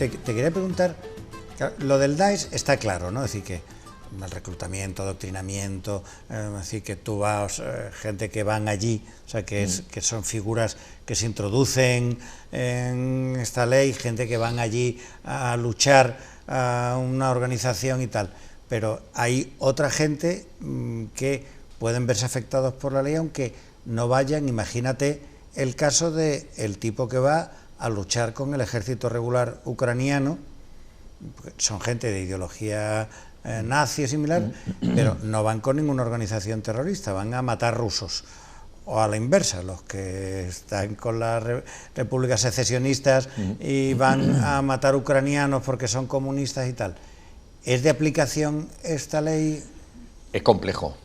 te quería preguntar, claro, lo del Daesh está claro, ¿no? Es decir, que el reclutamiento, adoctrinamiento, es decir, que tú vas, gente que van allí, o sea, que son figuras que se introducen en esta ley, gente que van allí a luchar a una organización y tal, pero hay otra gente que pueden verse afectados por la ley aunque no vayan. Imagínate el caso de el tipo que va a luchar con el ejército regular ucraniano, son gente de ideología nazi o similar, pero no van con ninguna organización terrorista, van a matar rusos. O a la inversa, los que están con las repúblicas secesionistas y van a matar ucranianos porque son comunistas y tal. ¿Es de aplicación esta ley? Es complejo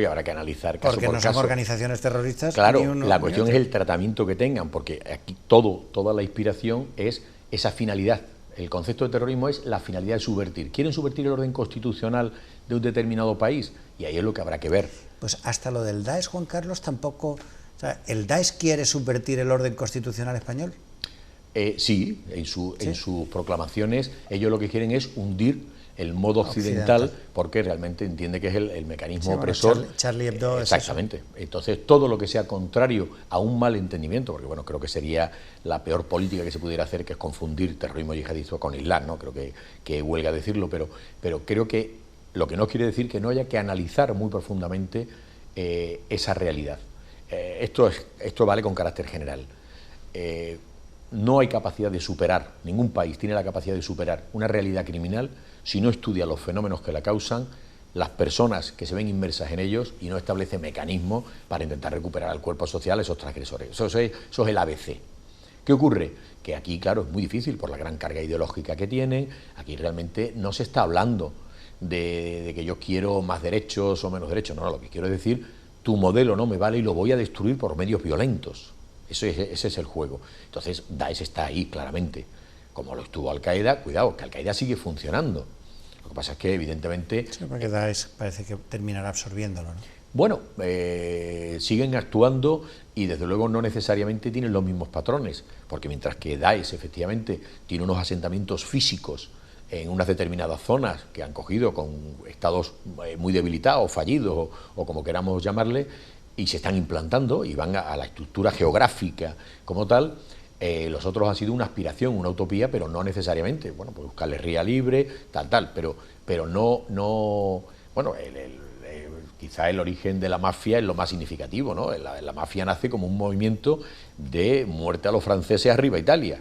y habrá que analizar caso porque por no caso. son organizaciones terroristas. Claro, la cuestión es el tratamiento que tengan, porque aquí toda la inspiración es esa finalidad. El concepto de terrorismo es la finalidad de subvertir. ¿Quieren subvertir el orden constitucional de un determinado país? Y ahí es lo que habrá que ver. Pues hasta lo del Daesh, Juan Carlos, tampoco... O sea, ¿el Daesh quiere subvertir el orden constitucional español? Sí, en sus proclamaciones ellos lo que quieren es hundir el modo occidental, porque realmente entiende que es el mecanismo opresor. Charlie Hebdo. Exactamente. Entonces, todo lo que sea contrario a un mal entendimiento, porque bueno, creo que sería la peor política que se pudiera hacer, que es confundir terrorismo yihadista con Islam, ¿no? Creo que huelga decirlo, pero creo que lo que no quiere decir que no haya que analizar muy profundamente esa realidad. Esto vale con carácter general. No hay capacidad de superar, ningún país tiene la capacidad de superar una realidad criminal si no estudia los fenómenos que la causan, las personas que se ven inmersas en ellos y no establece mecanismos para intentar recuperar al cuerpo social a esos transgresores. Eso es el ABC. ¿Qué ocurre? Que aquí, claro, es muy difícil por la gran carga ideológica que tienen. Aquí realmente no se está hablando de que yo quiero más derechos o menos derechos. No, lo que quiero es decir, tu modelo no me vale y lo voy a destruir por medios violentos. Ese es el juego. Entonces, Daesh está ahí, claramente. Como lo estuvo Al-Qaeda, cuidado, que Al-Qaeda sigue funcionando. Lo que pasa es que, evidentemente... Sí, porque Daesh parece que terminará absorbiéndolo, ¿no? Bueno, siguen actuando y, desde luego, no necesariamente tienen los mismos patrones, porque mientras que Daesh, efectivamente, tiene unos asentamientos físicos en unas determinadas zonas que han cogido con estados muy debilitados, fallidos, o como queramos llamarle, y se están implantando y van a la estructura geográfica como tal. Los otros han sido una aspiración, una utopía, pero no necesariamente. Bueno, pues buscarle ría libre, tal, pero no. Bueno, quizá el origen de la mafia es lo más significativo, ¿no? La mafia nace como un movimiento de muerte a los franceses, arriba Italia.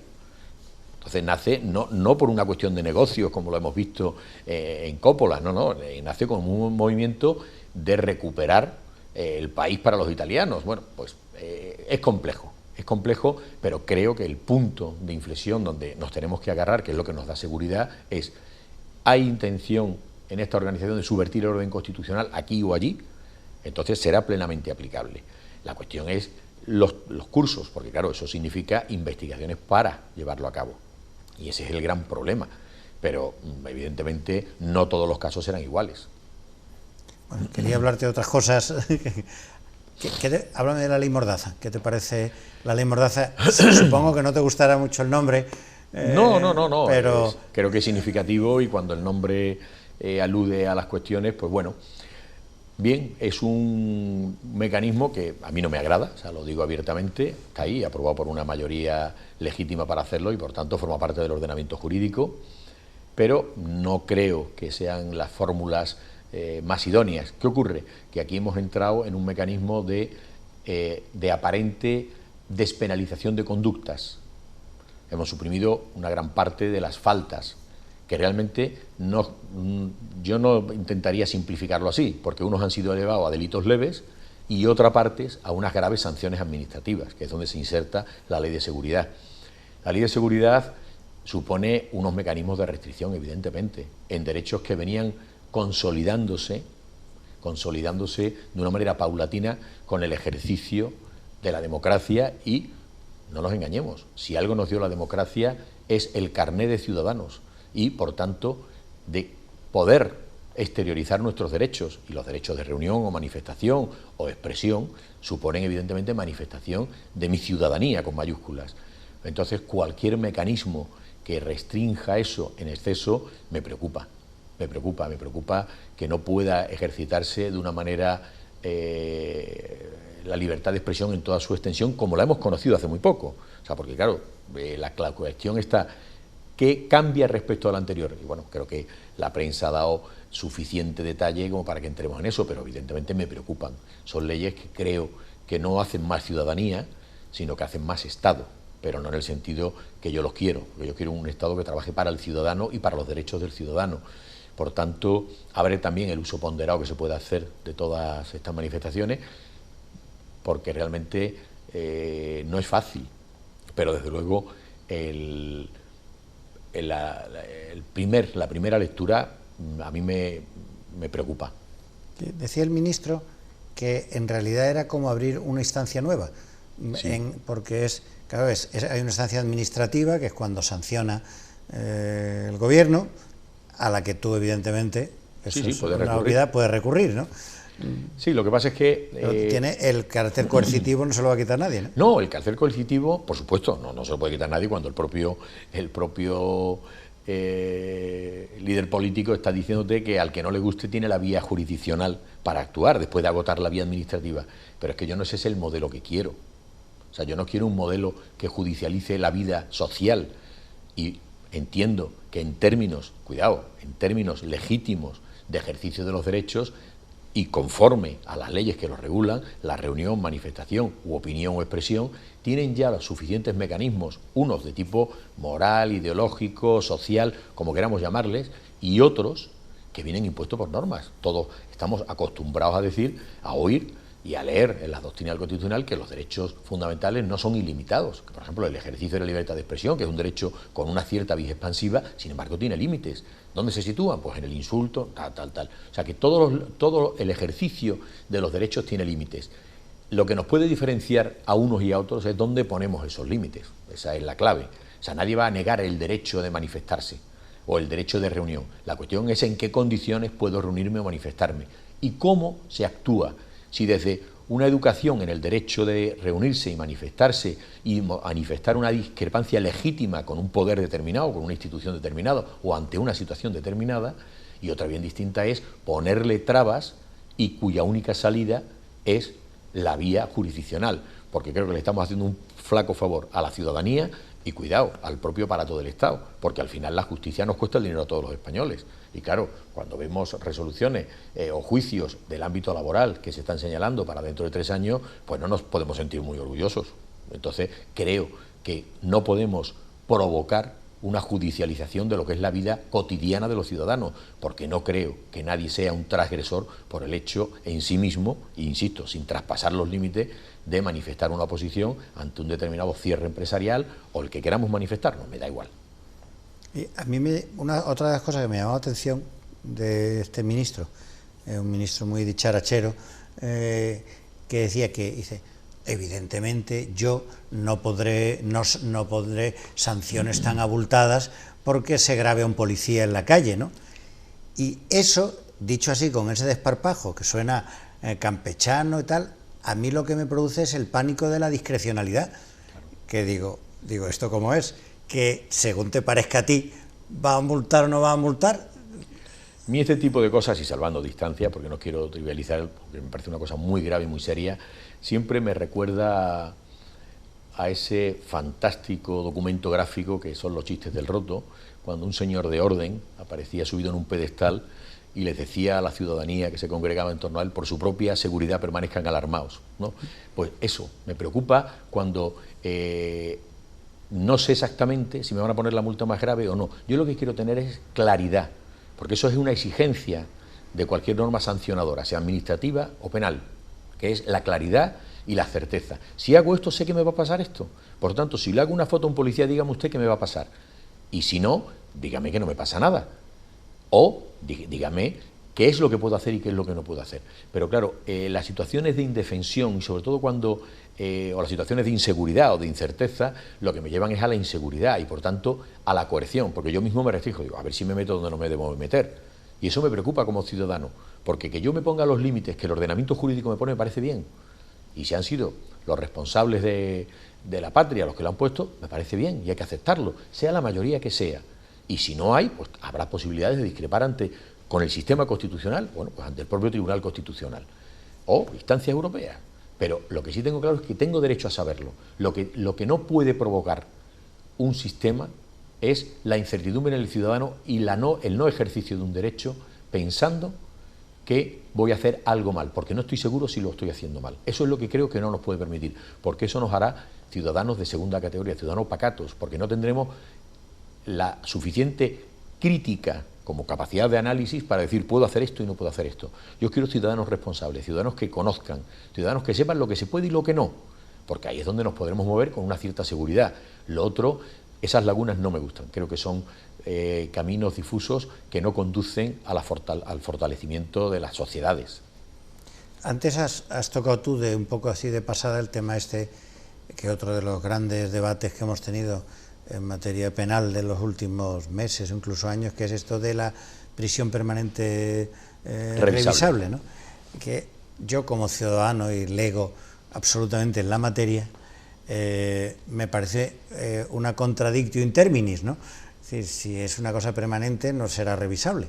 Entonces nace no por una cuestión de negocios, como lo hemos visto en Coppola, no, nace como un movimiento de recuperar el país para los italianos. Bueno, pues es complejo, pero creo que el punto de inflexión donde nos tenemos que agarrar, que es lo que nos da seguridad, es: ¿hay intención en esta organización de subvertir el orden constitucional aquí o allí? Entonces será plenamente aplicable. La cuestión es los cursos, porque claro, eso significa investigaciones para llevarlo a cabo, y ese es el gran problema, pero evidentemente no todos los casos serán iguales. Bueno, quería hablarte de otras cosas. Háblame de la ley Mordaza. ¿Qué te parece la ley Mordaza? Supongo que no te gustará mucho el nombre. No. Pero creo que es significativo, y cuando el nombre alude a las cuestiones, pues bueno. Bien, es un mecanismo que a mí no me agrada, o sea, lo digo abiertamente, está ahí, aprobado por una mayoría legítima para hacerlo y por tanto forma parte del ordenamiento jurídico, pero no creo que sean las fórmulas más idóneas. ¿Qué ocurre? Que aquí hemos entrado en un mecanismo de aparente despenalización de conductas. Hemos suprimido una gran parte de las faltas, que realmente yo no intentaría simplificarlo así, porque unos han sido elevados a delitos leves y otra parte a unas graves sanciones administrativas, que es donde se inserta la ley de seguridad. La ley de seguridad supone unos mecanismos de restricción, evidentemente, en derechos que venían consolidándose de una manera paulatina con el ejercicio de la democracia. Y no nos engañemos, si algo nos dio la democracia es el carné de ciudadanos y, por tanto, de poder exteriorizar nuestros derechos, y los derechos de reunión o manifestación o expresión suponen evidentemente manifestación de mi ciudadanía con mayúsculas. Entonces, cualquier mecanismo que restrinja eso en exceso me preocupa. Me preocupa que no pueda ejercitarse de una manera la libertad de expresión en toda su extensión, como la hemos conocido hace muy poco. O sea, porque claro, la cuestión está, ¿qué cambia respecto al anterior? Y bueno, creo que la prensa ha dado suficiente detalle como para que entremos en eso, pero evidentemente me preocupan. Son leyes que creo que no hacen más ciudadanía, sino que hacen más Estado, pero no en el sentido que yo los quiero. Yo quiero un Estado que trabaje para el ciudadano y para los derechos del ciudadano. Por tanto, habrá también el uso ponderado que se puede hacer de todas estas manifestaciones, porque realmente no es fácil, pero desde luego la primera lectura a mí me preocupa. Decía el ministro que en realidad era como abrir una instancia nueva, sí. Porque claro, hay una instancia administrativa que es cuando sanciona el gobierno, a la que tú evidentemente, puedes recurrir, ¿no? Sí, lo que pasa es que... tiene el carácter coercitivo, no se lo va a quitar nadie, ¿no? No, el carácter coercitivo, por supuesto, no se lo puede quitar nadie cuando el propio líder político está diciéndote que al que no le guste tiene la vía jurisdiccional para actuar después de agotar la vía administrativa. Pero es que yo no ese es el modelo que quiero. O sea, yo no quiero un modelo que judicialice la vida social, y entiendo que en términos legítimos de ejercicio de los derechos y conforme a las leyes que los regulan, la reunión, manifestación u opinión o expresión tienen ya los suficientes mecanismos, unos de tipo moral, ideológico, social, como queramos llamarles, y otros que vienen impuestos por normas. Todos estamos acostumbrados a oír y a leer en la doctrina constitucional que los derechos fundamentales no son ilimitados, que por ejemplo el ejercicio de la libertad de expresión, que es un derecho con una cierta vía expansiva, sin embargo tiene límites. ¿Dónde se sitúan? Pues en el insulto, tal. O sea que todo el ejercicio de los derechos tiene límites. Lo que nos puede diferenciar a unos y a otros es dónde ponemos esos límites. Esa es la clave. O sea, nadie va a negar el derecho de manifestarse o el derecho de reunión. La cuestión es en qué condiciones puedo reunirme o manifestarme y cómo se actúa. Si desde una educación en el derecho de reunirse y manifestarse y manifestar una discrepancia legítima con un poder determinado, con una institución determinada o ante una situación determinada, y otra bien distinta es ponerle trabas y cuya única salida es la vía jurisdiccional, porque creo que le estamos haciendo un flaco favor a la ciudadanía y, cuidado, al propio aparato del Estado, porque al final la justicia nos cuesta el dinero a todos los españoles. Y claro, cuando vemos resoluciones o juicios del ámbito laboral que se están señalando para dentro de 3 años, pues no nos podemos sentir muy orgullosos. Entonces, creo que no podemos provocar una judicialización de lo que es la vida cotidiana de los ciudadanos, porque no creo que nadie sea un transgresor por el hecho en sí mismo, e insisto, sin traspasar los límites de manifestar una oposición ante un determinado cierre empresarial o el que queramos manifestarnos, me da igual. Y a mí otra de las cosas que me llamó la atención de este ministro, un ministro muy dicharachero, que decía dice, evidentemente yo no podré sanciones tan abultadas porque se grabe a un policía en la calle, ¿no? Y eso, dicho así, con ese desparpajo que suena campechano y tal, a mí lo que me produce es el pánico de la discrecionalidad, que digo, ¿esto cómo es? Que según te parezca a ti, ¿va a multar o no va a multar? A mí este tipo de cosas, y salvando distancia, porque no quiero trivializar, porque me parece una cosa muy grave y muy seria, siempre me recuerda a ese fantástico documento gráfico que son los chistes del roto, cuando un señor de orden aparecía subido en un pedestal y les decía a la ciudadanía que se congregaba en torno a él, por su propia seguridad permanezcan alarmados, ¿no? Pues eso, me preocupa cuando no sé exactamente si me van a poner la multa más grave o no. Yo lo que quiero tener es claridad, porque eso es una exigencia de cualquier norma sancionadora, sea administrativa o penal, que es la claridad y la certeza. Si hago esto, sé que me va a pasar esto. Por tanto, si le hago una foto a un policía, dígame usted que me va a pasar. Y si no, dígame que no me pasa nada. O dígame qué es lo que puedo hacer y qué es lo que no puedo hacer. Pero claro, las situaciones de indefensión, y sobre todo cuando, o las situaciones de inseguridad o de incerteza, lo que me llevan es a la inseguridad y por tanto a la coerción, porque yo mismo me restringo, digo, a ver si me meto donde no me debo meter. Y eso me preocupa como ciudadano, porque que yo me ponga los límites que el ordenamiento jurídico me pone me parece bien. Y si han sido los responsables de la patria, los que lo han puesto, me parece bien y hay que aceptarlo, sea la mayoría que sea. Y si no hay, pues habrá posibilidades de discrepar con el sistema constitucional, bueno, pues ante el propio Tribunal Constitucional o instancias europeas. Pero lo que sí tengo claro es que tengo derecho a saberlo. Lo que no puede provocar un sistema es la incertidumbre en el ciudadano y el no ejercicio de un derecho pensando que voy a hacer algo mal, porque no estoy seguro si lo estoy haciendo mal. Eso es lo que creo que no nos puede permitir, porque eso nos hará ciudadanos de segunda categoría, ciudadanos pacatos, porque no tendremos la suficiente crítica como capacidad de análisis para decir puedo hacer esto y no puedo hacer esto. Yo quiero ciudadanos responsables, ciudadanos que conozcan, ciudadanos que sepan lo que se puede y lo que no, porque ahí es donde nos podremos mover con una cierta seguridad. Lo otro, esas lagunas no me gustan, creo que son caminos difusos que no conducen a al fortalecimiento de las sociedades. Antes has tocado tú de un poco así de pasada el tema que otro de los grandes debates que hemos tenido en materia penal de los últimos meses, incluso años, que es esto de la prisión permanente revisable, ¿no? Que yo como ciudadano y lego absolutamente en la materia, me parece una contradictio in terminis, ¿no? Es decir, si es una cosa permanente no será revisable.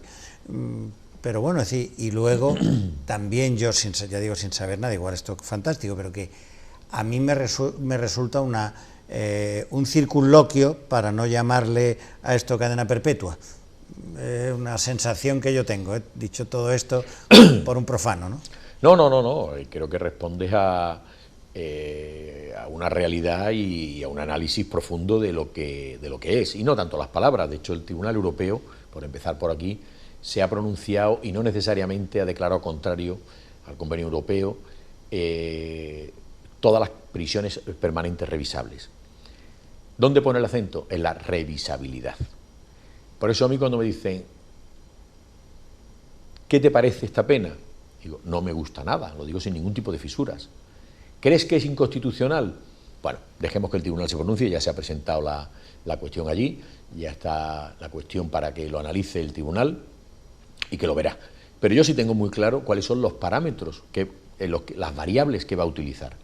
Pero bueno, es decir, y luego también yo, ya digo sin saber nada, igual esto es fantástico, pero que a mí me resulta un circunloquio, para no llamarle a esto cadena perpetua. Una sensación que yo tengo, dicho todo esto por un profano, ¿no? No, creo que respondes a una realidad y a un análisis profundo de lo que es, y no tanto las palabras. De hecho, el Tribunal Europeo, por empezar por aquí, se ha pronunciado y no necesariamente ha declarado contrario al Convenio Europeo todas las prisiones permanentes revisables. ¿Dónde pone el acento? En la revisabilidad. Por eso a mí cuando me dicen ¿qué te parece esta pena? Digo, no me gusta nada, lo digo sin ningún tipo de fisuras. ¿Crees que es inconstitucional? Bueno, dejemos que el tribunal se pronuncie, ya se ha presentado la cuestión allí, ya está la cuestión para que lo analice el tribunal y que lo verá. Pero yo sí tengo muy claro cuáles son los parámetros, las variables que va a utilizar,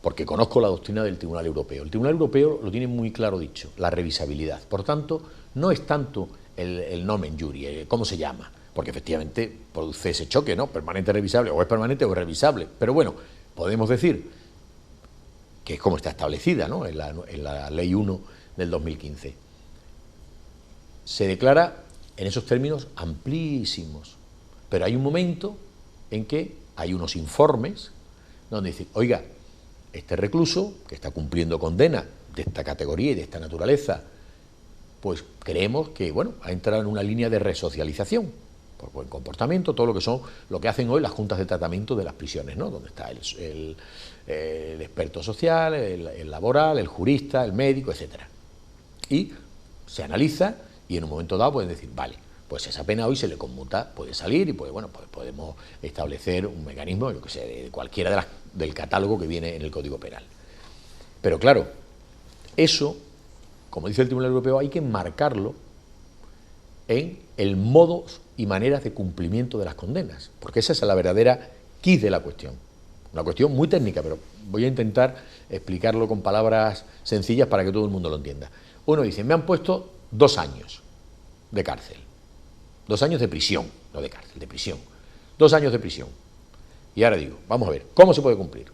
porque conozco la doctrina del Tribunal Europeo. El Tribunal Europeo lo tiene muy claro dicho, la revisabilidad. Por tanto, no es tanto el nomen juris, cómo se llama, porque efectivamente produce ese choque, ¿no? Permanente revisable, o es permanente o es revisable. Pero bueno, podemos decir que es como está establecida, ¿no? en la Ley 1 del 2015. Se declara en esos términos amplísimos, pero hay un momento en que hay unos informes donde dicen, oiga, este recluso que está cumpliendo condena de esta categoría y de esta naturaleza, pues creemos que, bueno, ha entrado en una línea de resocialización por buen comportamiento, todo lo que hacen hoy las juntas de tratamiento de las prisiones, ¿no? Donde está el experto social, el laboral, el jurista, el médico, etcétera. Y se analiza y en un momento dado pueden decir, vale, pues esa pena hoy se le conmuta, puede salir y pues podemos establecer un mecanismo, yo que sé, de cualquiera del catálogo que viene en el Código Penal. Pero claro, eso, como dice el Tribunal Europeo, hay que enmarcarlo en el modo y maneras de cumplimiento de las condenas, porque esa es la verdadera quid de la cuestión. Una cuestión muy técnica, pero voy a intentar explicarlo con palabras sencillas para que todo el mundo lo entienda. Uno dice, me han puesto 2 años de cárcel. 2 años de prisión, no de cárcel, de prisión. 2 años de prisión. Y ahora digo, vamos a ver, ¿cómo se puede cumplir?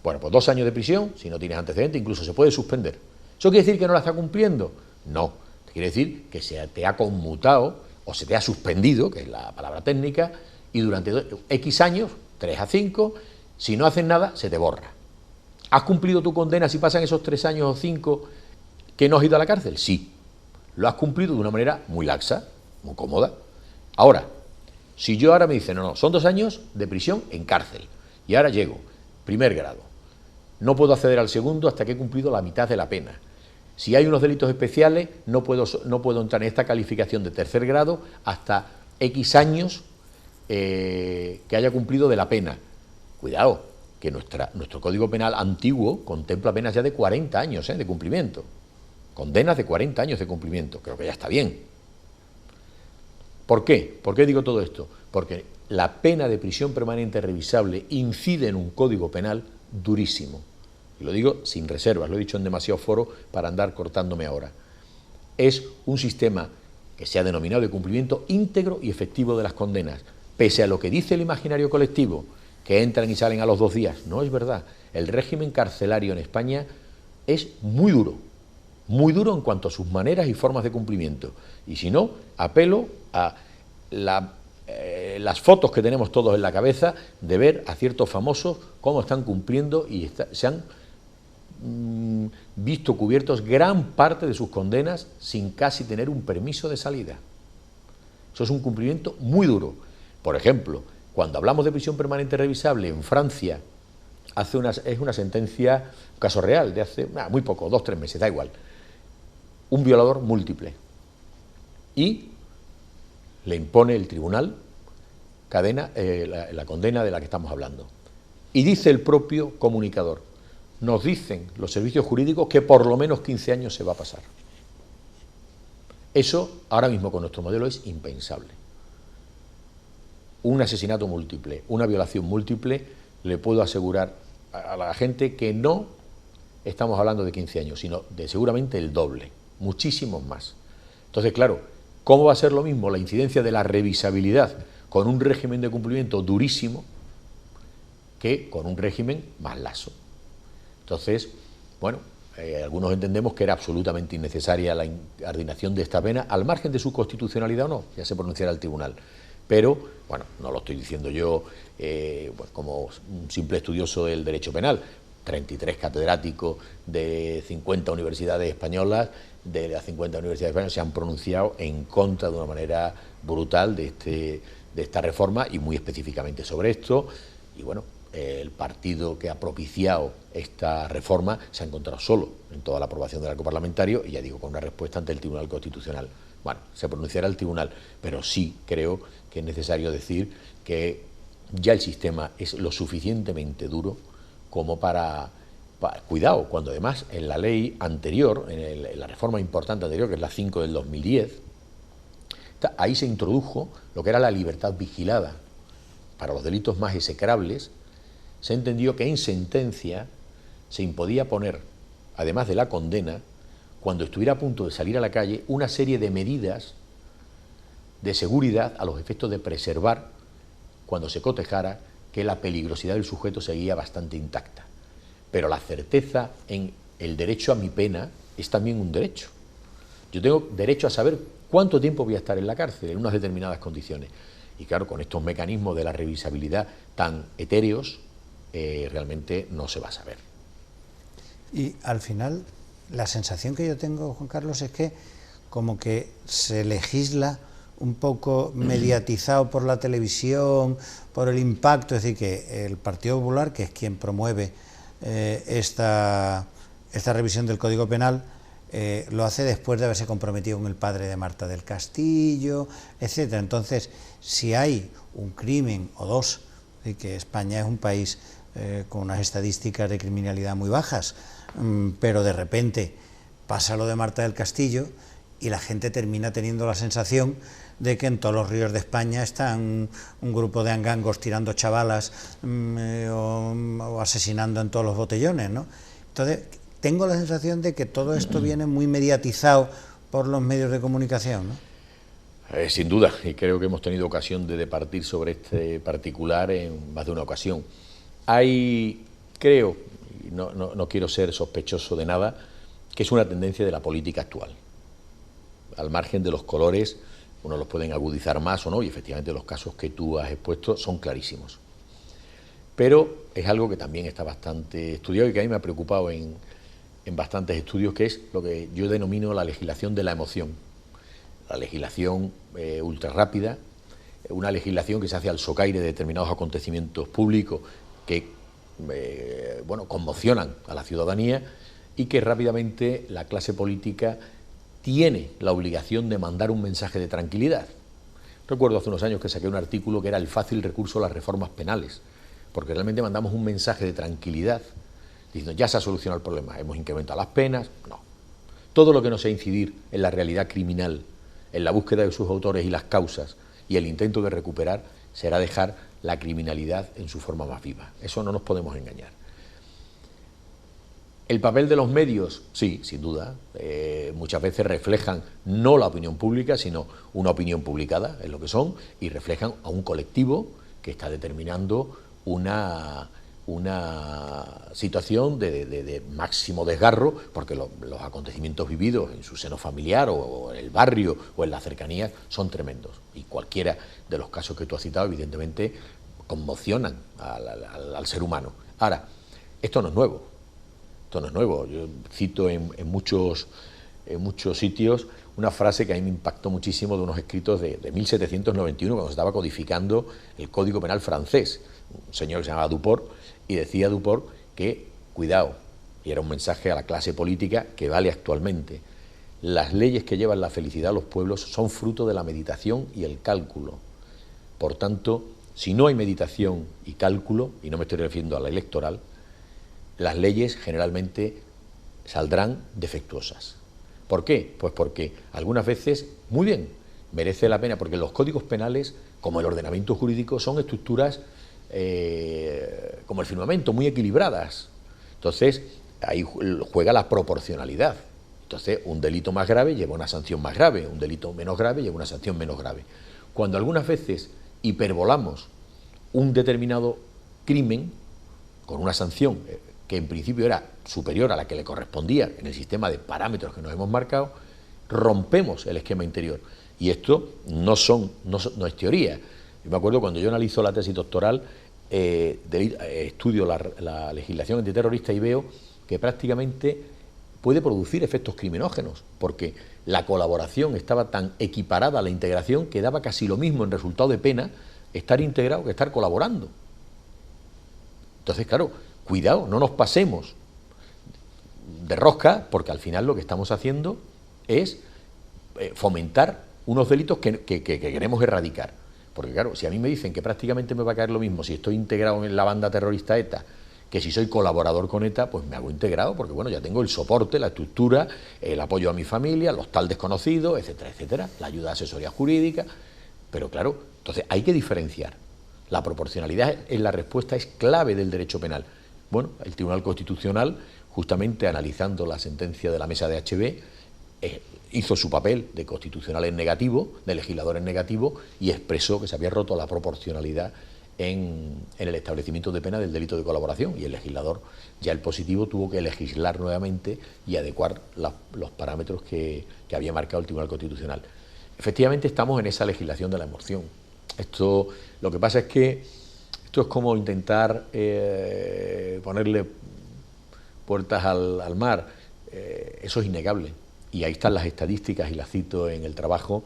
Bueno, pues 2 años de prisión, si no tienes antecedentes, incluso se puede suspender. ¿Eso quiere decir que no la está cumpliendo? No, quiere decir que se te ha conmutado o se te ha suspendido, que es la palabra técnica, y durante X años, 3 a 5, si no haces nada, se te borra. ¿Has cumplido tu condena si pasan esos 3 años o 5 que no has ido a la cárcel? Sí. Lo has cumplido de una manera muy laxa, muy cómoda. Ahora, si yo ahora me dicen, no, son 2 años de prisión en cárcel, y ahora llego, 1er grado, no puedo acceder al segundo hasta que he cumplido la mitad de la pena. Si hay unos delitos especiales, no puedo entrar en esta calificación de 3er grado hasta X años que haya cumplido de la pena. Cuidado, que nuestro Código Penal antiguo contempla penas ya de 40 años de cumplimiento. Condenas de 40 años de cumplimiento. Creo que ya está bien. ¿Por qué? ¿Por qué digo todo esto? Porque la pena de prisión permanente revisable incide en un Código Penal durísimo. Y lo digo sin reservas, lo he dicho en demasiado foro para andar cortándome ahora. Es un sistema que se ha denominado de cumplimiento íntegro y efectivo de las condenas, pese a lo que dice el imaginario colectivo, que entran y salen a los 2 días. No es verdad. El régimen carcelario en España es muy duro en cuanto a sus maneras y formas de cumplimiento. Y si no, apelo a las fotos que tenemos todos en la cabeza de ver a ciertos famosos cómo están cumpliendo y se han visto cubiertos gran parte de sus condenas sin casi tener un permiso de salida. Eso es un cumplimiento muy duro. Por ejemplo, cuando hablamos de prisión permanente revisable en Francia, es una sentencia, un caso real de hace muy poco, 2 o 3 meses, da igual, un violador múltiple, y le impone el tribunal la condena de la que estamos hablando. Y dice el propio comunicador, nos dicen los servicios jurídicos que por lo menos 15 años se va a pasar. Eso ahora mismo con nuestro modelo es impensable. Un asesinato múltiple, una violación múltiple, le puedo asegurar a la gente que no estamos hablando de 15 años, sino de seguramente el doble, muchísimos más. Entonces, claro, ¿cómo va a ser lo mismo la incidencia de la revisabilidad con un régimen de cumplimiento durísimo que con un régimen más laxo? Entonces, bueno, algunos entendemos que era absolutamente innecesaria la incardinación de esta pena, al margen de su constitucionalidad o no, ya se pronunciará el tribunal. Pero, bueno, no lo estoy diciendo yo como un simple estudioso del derecho penal. 33 catedráticos de 50 universidades españolas, de las 50 universidades españolas, se han pronunciado en contra de una manera brutal de esta reforma y muy específicamente sobre esto. Y bueno, el partido que ha propiciado esta reforma se ha encontrado solo en toda la aprobación del arco parlamentario y ya digo, con una respuesta ante el Tribunal Constitucional. Bueno, se pronunciará el tribunal, pero sí creo que es necesario decir que ya el sistema es lo suficientemente duro como para cuidado, cuando además en la ley anterior, en la reforma importante anterior, que es la 5 del 2010, ahí se introdujo lo que era la libertad vigilada. Para los delitos más execrables, se entendió que en sentencia se podía poner, además de la condena, cuando estuviera a punto de salir a la calle, una serie de medidas de seguridad a los efectos de preservar, cuando se cotejara, que la peligrosidad del sujeto seguía bastante intacta. Pero la certeza en el derecho a mi pena es también un derecho. Yo tengo derecho a saber cuánto tiempo voy a estar en la cárcel, en unas determinadas condiciones. Y claro, con estos mecanismos de la revisabilidad tan etéreos, realmente no se va a saber. Y al final, la sensación que yo tengo, Juan Carlos, es que como que se legisla un poco mediatizado por la televisión, por el impacto, es decir, que el Partido Popular, que es quien promueve esta revisión del Código Penal, lo hace después de haberse comprometido con el padre de Marta del Castillo, etcétera. Entonces, si hay un crimen o dos, y que España es un país con unas estadísticas de criminalidad muy bajas, pero de repente pasa lo de Marta del Castillo y la gente termina teniendo la sensación de que en todos los ríos de España están un grupo de angangos tirando chavalas o asesinando en todos los botellones, ¿no? Entonces, tengo la sensación de que todo esto viene muy mediatizado por los medios de comunicación, ¿no? Sin duda, y creo que hemos tenido ocasión de departir sobre este particular en más de una ocasión. Creo, y no quiero ser sospechoso de nada, que es una tendencia de la política actual. Al margen de los colores, uno los pueden agudizar más o no, y efectivamente los casos que tú has expuesto son clarísimos. Pero es algo que también está bastante estudiado y que a mí me ha preocupado en bastantes estudios, que es lo que yo denomino la legislación de la emoción. La legislación ultra rápida, una legislación que se hace al socaire de determinados acontecimientos públicos que conmocionan a la ciudadanía y que rápidamente la clase política tiene la obligación de mandar un mensaje de tranquilidad. Recuerdo hace unos años que saqué un artículo que era el fácil recurso a las reformas penales, porque realmente mandamos un mensaje de tranquilidad, diciendo ya se ha solucionado el problema, hemos incrementado las penas. No. Todo lo que no sea incidir en la realidad criminal, en la búsqueda de sus autores y las causas y el intento de recuperar, será dejar la criminalidad en su forma más viva. Eso no nos podemos engañar. El papel de los medios, sí, sin duda, muchas veces reflejan no la opinión pública, sino una opinión publicada, es lo que son, y reflejan a un colectivo que está determinando una situación de máximo desgarro, porque los acontecimientos vividos en su seno familiar o en el barrio o en las cercanías son tremendos, y cualquiera de los casos que tú has citado evidentemente conmocionan al ser humano. Ahora, esto no es nuevo. Yo cito en muchos sitios una frase que a mí me impactó muchísimo de unos escritos de 1791, cuando se estaba codificando el Código Penal francés. Un señor que se llamaba Duport, y decía Duport que, cuidado, y era un mensaje a la clase política que vale actualmente, las leyes que llevan la felicidad a los pueblos son fruto de la meditación y el cálculo. Por tanto, si no hay meditación y cálculo, y no me estoy refiriendo a la electoral, las leyes generalmente saldrán defectuosas. ¿Por qué? Pues porque algunas veces, muy bien, merece la pena, porque los códigos penales, como el ordenamiento jurídico, son estructuras como el firmamento, muy equilibradas. Entonces, ahí juega la proporcionalidad. Entonces, un delito más grave lleva una sanción más grave, un delito menos grave lleva una sanción menos grave. Cuando algunas veces hiperbolamos un determinado crimen con una sanción que en principio era superior a la que le correspondía en el sistema de parámetros que nos hemos marcado, rompemos el esquema interior. Y esto no es teoría. Yo me acuerdo cuando yo analizo la tesis doctoral, estudio la legislación antiterrorista y veo que prácticamente puede producir efectos criminógenos, porque la colaboración estaba tan equiparada a la integración que daba casi lo mismo en resultado de pena estar integrado que estar colaborando. Entonces, claro, cuidado, no nos pasemos de rosca, porque al final lo que estamos haciendo es fomentar unos delitos que queremos erradicar. Porque claro, si a mí me dicen que prácticamente me va a caer lo mismo si estoy integrado en la banda terrorista ETA que si soy colaborador con ETA, pues me hago integrado, porque bueno, ya tengo el soporte, la estructura, el apoyo a mi familia, los tal desconocidos, etcétera, etcétera, la ayuda de asesoría jurídica. Pero claro, entonces hay que diferenciar. La proporcionalidad en la respuesta es clave del derecho penal. Bueno, el Tribunal Constitucional, justamente analizando la sentencia de la mesa de HB, hizo su papel de constitucional en negativo, de legislador en negativo, y expresó que se había roto la proporcionalidad en el establecimiento de pena del delito de colaboración, y el legislador, ya el positivo, tuvo que legislar nuevamente y adecuar los parámetros que había marcado el Tribunal Constitucional. Efectivamente estamos en esa legislación de la emoción. Esto, lo que pasa es que esto es como intentar ponerle puertas al mar. Eso es innegable. Y ahí están las estadísticas, y las cito en el trabajo,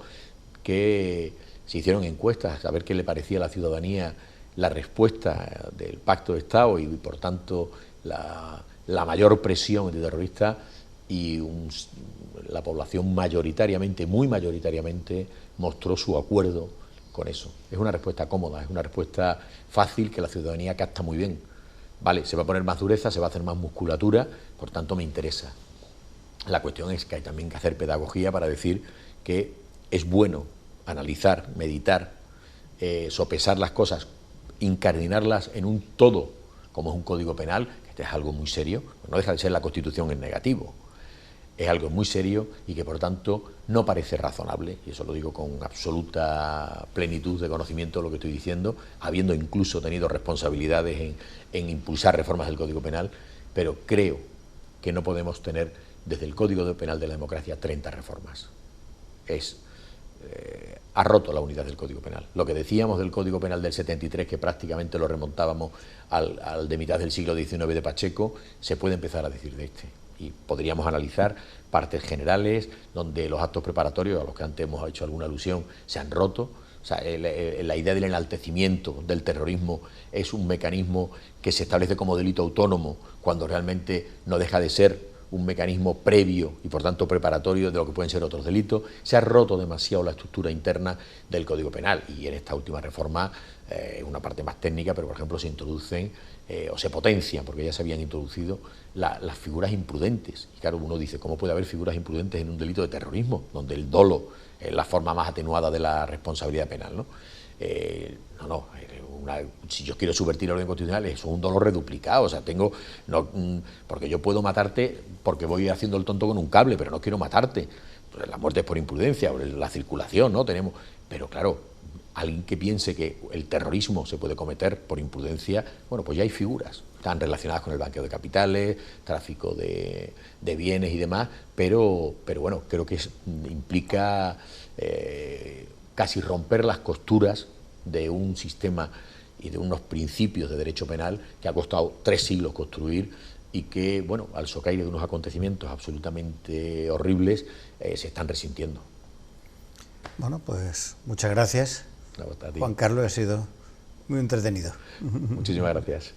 que se hicieron encuestas a ver qué le parecía a la ciudadanía la respuesta del Pacto de Estado y, por tanto, la mayor presión antiterrorista, y la población mayoritariamente, muy mayoritariamente, mostró su acuerdo con eso. Es una respuesta cómoda, es una respuesta fácil que la ciudadanía capta muy bien. Vale, se va a poner más dureza, se va a hacer más musculatura, por tanto me interesa. La cuestión es que hay también que hacer pedagogía para decir que es bueno analizar, meditar, sopesar las cosas, incardinarlas en un todo, como es un código penal, que este es algo muy serio, no deja de ser la Constitución en negativo, es algo muy serio y que por tanto no parece razonable, y eso lo digo con absoluta plenitud de conocimiento de lo que estoy diciendo, habiendo incluso tenido responsabilidades en impulsar reformas del Código Penal, pero creo que no podemos tener desde el Código Penal de la democracia 30 reformas. Ha roto la unidad del Código Penal. Lo que decíamos del Código Penal del 73, que prácticamente lo remontábamos al de mitad del siglo XIX de Pacheco, se puede empezar a decir de este. Y podríamos analizar partes generales donde los actos preparatorios, a los que antes hemos hecho alguna alusión, se han roto. O sea, la idea del enaltecimiento del terrorismo es un mecanismo que se establece como delito autónomo, cuando realmente no deja de ser un mecanismo previo y por tanto preparatorio de lo que pueden ser otros delitos. Se ha roto demasiado la estructura interna del Código Penal, y en esta última reforma, una parte más técnica, pero por ejemplo se introducen o se potencian, porque ya se habían introducido las figuras imprudentes. Y claro, uno dice, ¿cómo puede haber figuras imprudentes en un delito de terrorismo, donde el dolo es la forma más atenuada de la responsabilidad penal, ¿no? si yo quiero subvertir el orden constitucional, es un dolor reduplicado. O sea, porque yo puedo matarte porque voy haciendo el tonto con un cable, pero no quiero matarte. Pues la muerte es por imprudencia, o la circulación, ¿no? Pero claro, alguien que piense que el terrorismo se puede cometer por imprudencia, bueno, pues ya hay figuras, están relacionadas con el blanqueo de capitales, tráfico de bienes y demás, pero bueno, creo que implica casi romper las costuras de un sistema y de unos principios de derecho penal que ha costado 3 siglos construir y que, bueno, al socaire de unos acontecimientos absolutamente horribles, se están resintiendo. Bueno, pues muchas gracias. A ti. Juan Carlos, ha sido muy entretenido. Muchísimas gracias.